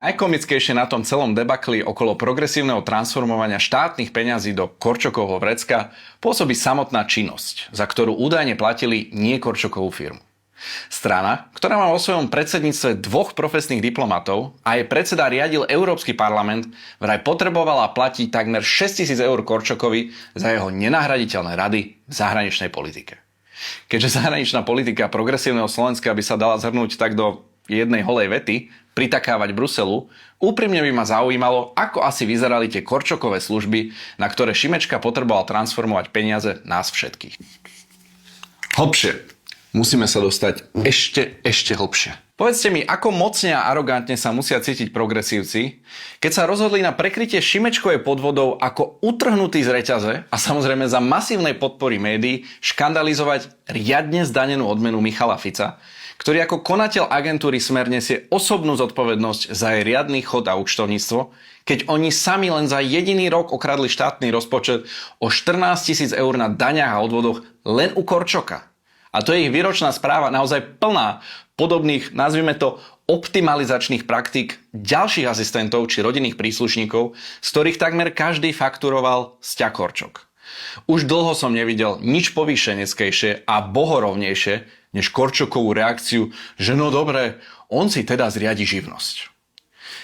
Najkomickejšie na tom celom debakli okolo progresívneho transformovania štátnych peňazí do Korčokovho vrecka pôsobí samotná činnosť, za ktorú údajne platili nie Korčokovú firmu. Strana, ktorá má vo svojom predsedníctve 2 profesných diplomatov a jej predseda riadil Európsky parlament, vraj potrebovala platiť takmer 6 000 eur Korčokovi za jeho nenahraditeľné rady v zahraničnej politike. Keďže zahraničná politika progresívneho Slovenska by sa dala zhrnúť tak do jednej holej vety, pritakávať Bruselu, úprimne by ma zaujímalo, ako asi vyzerali tie Korčokové služby, na ktoré Šimečka potreboval transformovať peniaze nás všetkých. Hlbšie. Musíme sa dostať ešte hlbšie. Povedzte mi, ako mocne a arogantne sa musia cítiť progresívci, keď sa rozhodli na prekrytie Šimečkovej podvodov ako utrhnutý z reťaze a samozrejme za masívnej podpory médií škandalizovať riadne zdanenú odmenu Michala Fica, ktorý ako konateľ agentúry Smer nesie osobnú zodpovednosť za jej riadny chod a účtovníctvo, keď oni sami len za jediný rok okradli štátny rozpočet o 14 000 eur na daňach a odvodoch len u Korčoka. A to je ich výročná správa naozaj plná podobných, nazvime to, optimalizačných praktík ďalších asistentov či rodinných príslušníkov, z ktorých takmer každý fakturoval sťah Korčok. Už dlho som nevidel nič povýšeneckejšie a bohorovnejšie než Korčokovú reakciu, že no dobre, on si teda zriadi živnosť.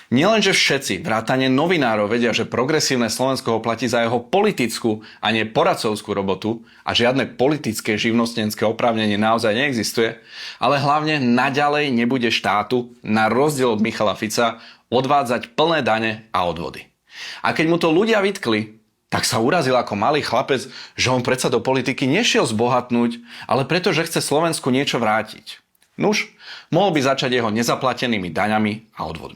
Nielenže všetci, vrátane novinárov, vedia, že progresívne Slovensko ho platí za jeho politickú a nie poradcovskú robotu a žiadne politické živnostenské oprávnenie naozaj neexistuje, ale hlavne naďalej nebude štátu, na rozdiel od Michala Fica, odvádzať plné dane a odvody. A keď mu to ľudia vytkli, tak sa urazil ako malý chlapec, že on predsa do politiky nešiel zbohatnúť, ale preto, že chce Slovensku niečo vrátiť. Nuž, mohol by začať jeho nezaplatenými daňami a odvodmi.